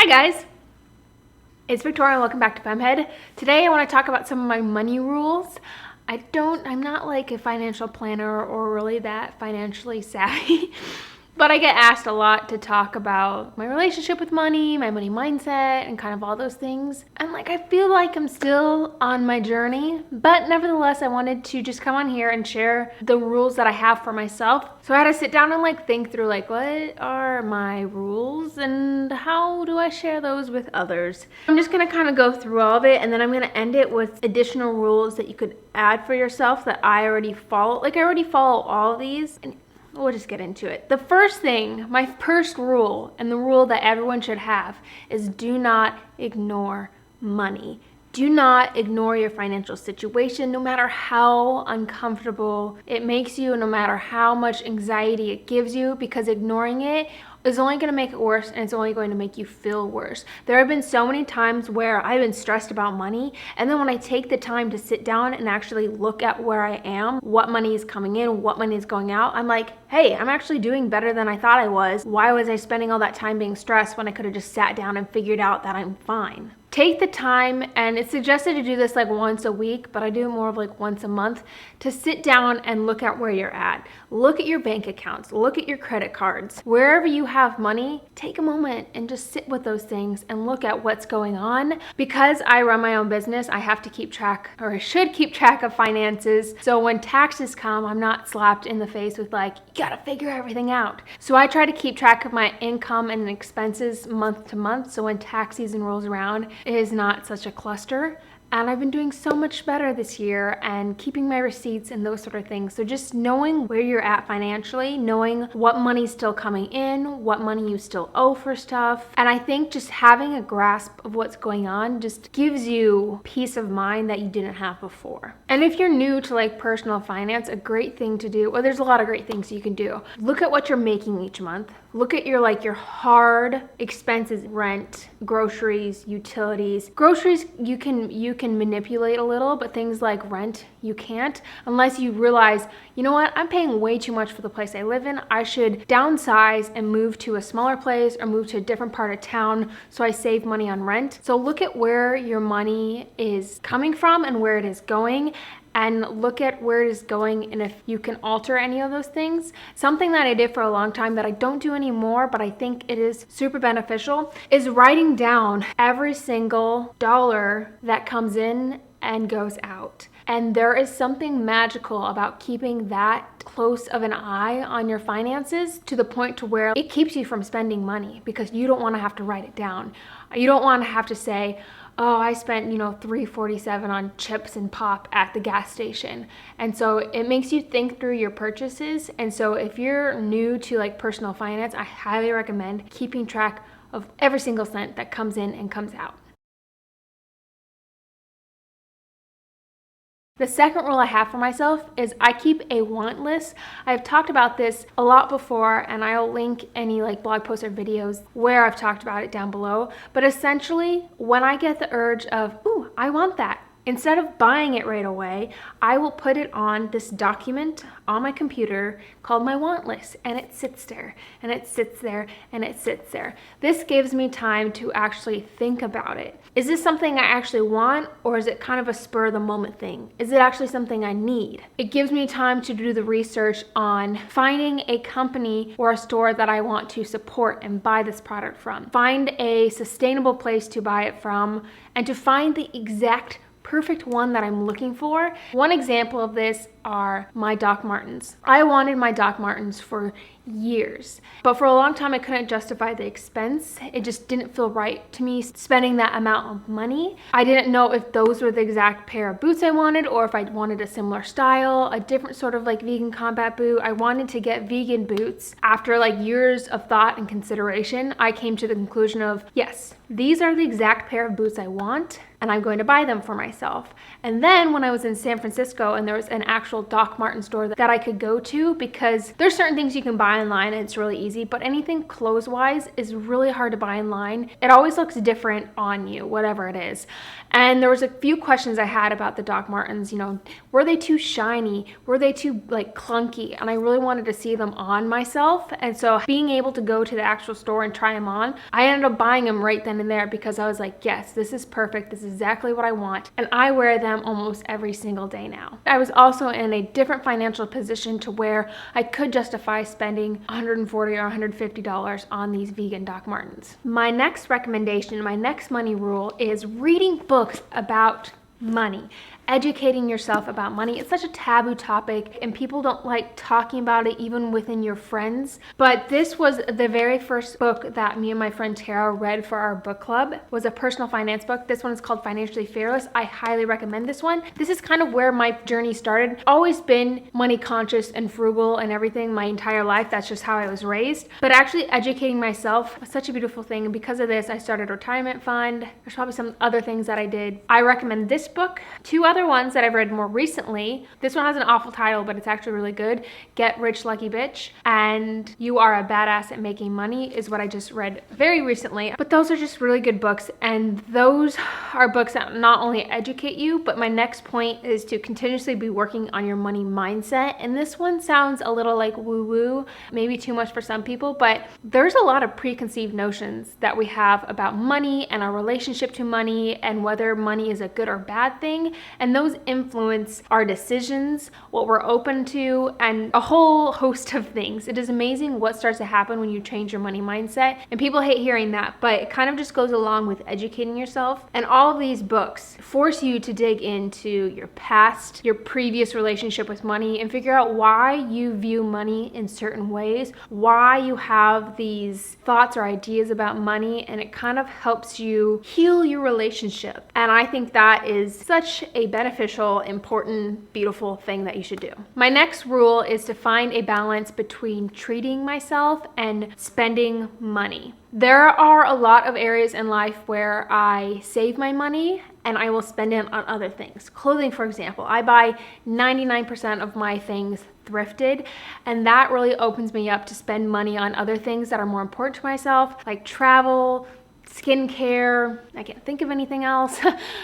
guys, it's Victoria and welcome back to FemmeHead. Today I want to talk about some of my money rules. I'm not like a financial planner or really that financially savvy, but I get asked a lot to talk about my relationship with money, my money mindset, and kind of all those things. And I feel like I'm still on my journey, but nevertheless, I wanted to just come on here and share the rules that I have for myself. So I had to sit down and think through what are my rules and how do I share those with others. I'm just gonna kind of go through all of it, and then I'm gonna end it with additional rules that you could add for yourself that I already follow. I already follow all of these, and we'll just get into it. The first thing, my first rule, and the rule that everyone should have, is do not ignore money. Do not ignore your financial situation, no matter how uncomfortable it makes you, no matter how much anxiety it gives you, because ignoring it is only going to make it worse, and it's only going to make you feel worse. There have been so many times where I've been stressed about money, and then when I take the time to sit down and actually look at where I am, what money is coming in, what money is going out, I'm like, hey, I'm actually doing better than I thought I was. Why was I spending all that time being stressed when I could have just sat down and figured out that I'm fine? Take the time, and it's suggested to do this once a week, but I do it more of once a month, to sit down and look at where you're at. Look at your bank accounts, look at your credit cards. Wherever you have money, take a moment and just sit with those things and look at what's going on. Because I run my own business, I have to keep track, or I should keep track of finances. So when taxes come, I'm not slapped in the face with you gotta figure everything out. So I try to keep track of my income and expenses month to month, so when tax season rolls around, it is not such a cluster. And I've been doing so much better this year and keeping my receipts and those sort of things. So just knowing where you're at financially, knowing what money's still coming in, what money you still owe for stuff. And I think just having a grasp of what's going on just gives you peace of mind that you didn't have before. And if you're new to personal finance, a great thing to do, well, there's a lot of great things you can do. Look at what you're making each month. Look at your your hard expenses, rent, groceries, utilities. Groceries you can manipulate a little, but things like rent you can't, unless you realize, you know what, I'm paying way too much for the place I live in. I should downsize and move to a smaller place or move to a different part of town so I save money on rent. So look at where your money is coming from and where it is going, and look at where it is going and if you can alter any of those things. Something that I did for a long time that I don't do anymore, but I think it is super beneficial, is writing down every single dollar that comes in and goes out. And there is something magical about keeping that close of an eye on your finances, to the point to where it keeps you from spending money, because you don't want to have to write it down. You don't want to have to say, oh, I spent, $3.47 on chips and pop at the gas station. And so it makes you think through your purchases. And so if you're new to personal finance, I highly recommend keeping track of every single cent that comes in and comes out. The second rule I have for myself is I keep a want list. I've talked about this a lot before, and I'll link any blog posts or videos where I've talked about it down below. But essentially, when I get the urge of, ooh, I want that, instead of buying it right away, I will put it on this document on my computer called my want list, and it sits there, and it sits there, and it sits there. This gives me time to actually think about it. Is this something I actually want, or is it kind of a spur of the moment thing? Is it actually something I need? It gives me time to do the research on finding a company or a store that I want to support and buy this product from. Find a sustainable place to buy it from, and to find the exact perfect one that I'm looking for. One example of this are my Doc Martens. I wanted my Doc Martens for years, but for a long time I couldn't justify the expense. It just didn't feel right to me spending that amount of money. I didn't know if those were the exact pair of boots I wanted, or if I wanted a similar style, a different sort of vegan combat boot. I wanted to get vegan boots. After years of thought and consideration, I came to the conclusion of, yes, these are the exact pair of boots I want, and I'm going to buy them for myself. And then when I was in San Francisco and there was an actual actual Doc Martens store that I could go to, because there's certain things you can buy online and it's really easy, but anything clothes wise is really hard to buy online. It always looks different on you, whatever it is. And there was a few questions I had about the Doc Martens, you know, were they too shiny? Were they too like clunky? And I really wanted to see them on myself. And so being able to go to the actual store and try them on, I ended up buying them right then and there, because I was like, yes, this is perfect. This is exactly what I want. And I wear them almost every single day now. I was also in a different financial position to where I could justify spending $140 or $150 on these vegan Doc Martens. My next recommendation, my next money rule is reading books about money. Educating yourself about money. It's such a taboo topic and people don't like talking about it even within your friends. But this was the very first book that me and my friend Tara read for our book club. It was a personal finance book. This one is called Financially Fearless. I highly recommend this one. This is kind of where my journey started. Always been money conscious and frugal and everything my entire life. That's just how I was raised. But actually educating myself was such a beautiful thing. And because of this, I started a retirement fund. There's probably some other things that I did. I recommend this book. Two other ones that I've read more recently. This one has an awful title, but it's actually really good. Get Rich Lucky Bitch and You Are a Badass at Making Money is what I just read very recently. But those are just really good books, and those are books that not only educate you, but my next point is to continuously be working on your money mindset. And this one sounds a little like woo-woo, maybe too much for some people, but there's a lot of preconceived notions that we have about money and our relationship to money and whether money is a good or bad thing. And those influence our decisions, what we're open to, and a whole host of things. It is amazing what starts to happen when you change your money mindset. And people hate hearing that, but it kind of just goes along with educating yourself. And all of these books force you to dig into your past, your previous relationship with money, and figure out why you view money in certain ways, why you have these thoughts or ideas about money, and it kind of helps you heal your relationship. And I think that is such a beneficial, important, beautiful thing that you should do. My next rule is to find a balance between treating myself and spending money. There are a lot of areas in life where I save my money and I will spend it on other things. Clothing, for example. I buy 99% of my things thrifted, and that really opens me up to spend money on other things that are more important to myself, like travel, skincare. I can't think of anything else.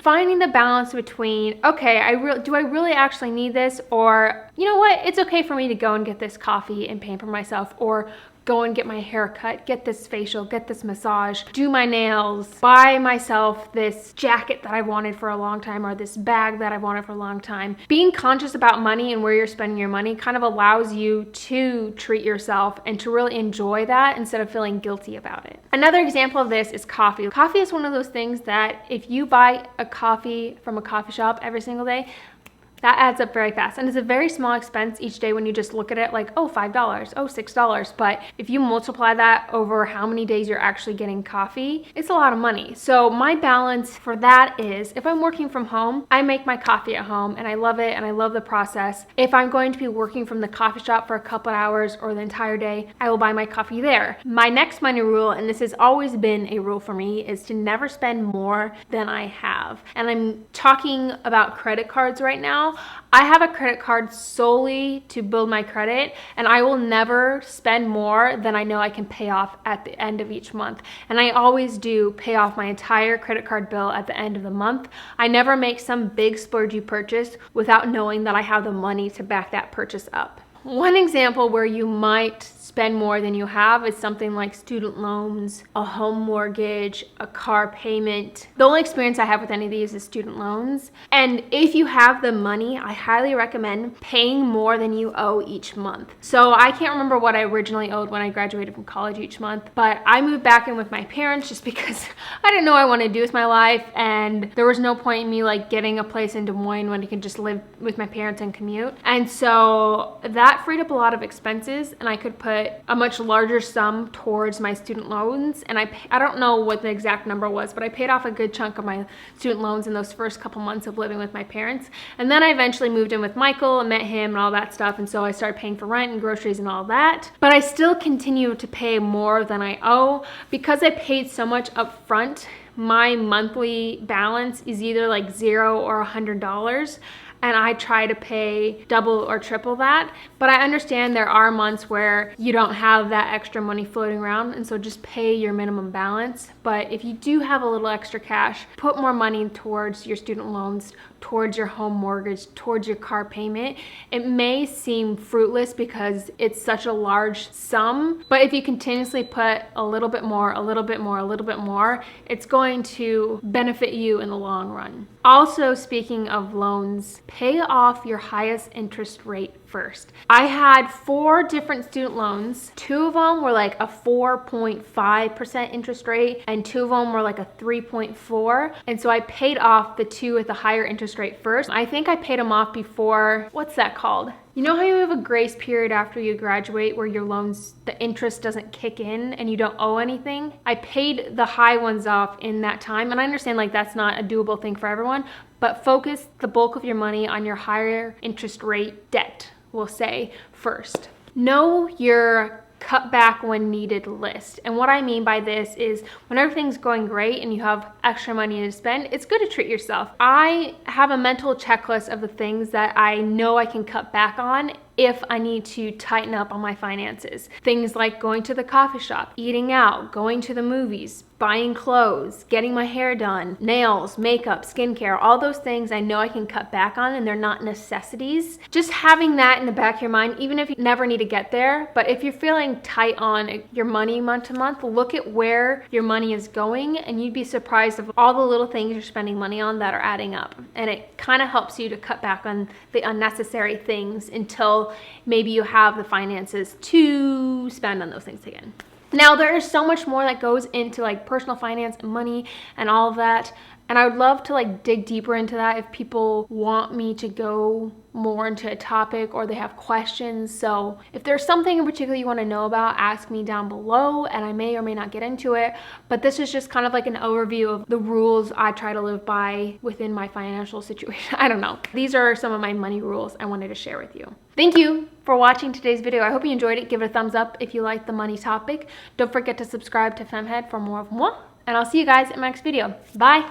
Finding the balance between, okay, do I really actually need this? Or, you know what? It's okay for me to go and get this coffee and pamper myself, or go and get my hair cut, get this facial, get this massage, do my nails, buy myself this jacket that I wanted for a long time, or this bag that I wanted for a long time. Being conscious about money and where you're spending your money kind of allows you to treat yourself and to really enjoy that instead of feeling guilty about it. Another example of this is coffee. Coffee is one of those things that if you buy a coffee from a coffee shop every single day, that adds up very fast. And it's a very small expense each day when you just look at it like, oh, $5, oh, $6. But if you multiply that over how many days you're actually getting coffee, it's a lot of money. So my balance for that is, if I'm working from home, I make my coffee at home and I love it and I love the process. If I'm going to be working from the coffee shop for a couple hours or the entire day, I will buy my coffee there. My next money rule, and this has always been a rule for me, is to never spend more than I have. And I'm talking about credit cards right now. I have a credit card solely to build my credit, and I will never spend more than I know I can pay off at the end of each month. And I always do pay off my entire credit card bill at the end of the month. I never make some big splurgy purchase without knowing that I have the money to back that purchase up. One example where you might spend more than you have is something like student loans, a home mortgage, a car payment. The only experience I have with any of these is student loans. And if you have the money, I highly recommend paying more than you owe each month. So I can't remember what I originally owed when I graduated from college each month, but I moved back in with my parents just because I didn't know what I wanted to do with my life, and there was no point in me like getting a place in Des Moines when I could just live with my parents and commute. And so that freed up a lot of expenses, and I could put a much larger sum towards my student loans. And I don't know what the exact number was, but I paid off a good chunk of my student loans in those first couple months of living with my parents. And then I eventually moved in with Michael and met him and all that stuff, and so I started paying for rent and groceries and all that. But I still continue to pay more than I owe because I paid so much up front. My monthly balance is either like $0 or $100. and I try to pay double or triple that. But I understand there are months where you don't have that extra money floating around, and so just pay your minimum balance. But if you do have a little extra cash, put more money towards your student loans, towards your home mortgage, towards your car payment. It may seem fruitless because it's such a large sum, but if you continuously put a little bit more, a little bit more, a little bit more, it's going to benefit you in the long run. Also, speaking of loans, pay off your highest interest rate first. I had 4 different student loans. 2 of them were like a 4.5% interest rate, and 2 of them were like a 3.4. And so I paid off the 2 with the higher interest rate first. I think I paid them off before, what's that called? You know how you have a grace period after you graduate where your loans, the interest doesn't kick in and you don't owe anything? I paid the high ones off in that time, and I understand like that's not a doable thing for everyone, but focus the bulk of your money on your higher interest rate debt, we'll say, first. Know your cut back when needed list. And what I mean by this is when everything's going great and you have extra money to spend, it's good to treat yourself. I have a mental checklist of the things that I know I can cut back on if I need to tighten up on my finances. Things like going to the coffee shop, eating out, going to the movies, buying clothes, getting my hair done, nails, makeup, skincare, all those things I know I can cut back on and they're not necessities. Just having that in the back of your mind, even if you never need to get there, but if you're feeling tight on your money month to month, look at where your money is going and you'd be surprised of all the little things you're spending money on that are adding up. And it kind of helps you to cut back on the unnecessary things until maybe you have the finances to spend on those things again. Now, there is so much more that goes into like personal finance and money and all of that. And I would love to like dig deeper into that if people want me to go more into a topic or they have questions. So if there's something in particular you want to know about, ask me down below and I may or may not get into it. But this is just kind of like an overview of the rules I try to live by within my financial situation. I don't know. These are some of my money rules I wanted to share with you. Thank you for watching today's video. I hope you enjoyed it. Give it a thumbs up if you like the money topic. Don't forget to subscribe to FemmeHead for more of moi. And I'll see you guys in my next video. Bye.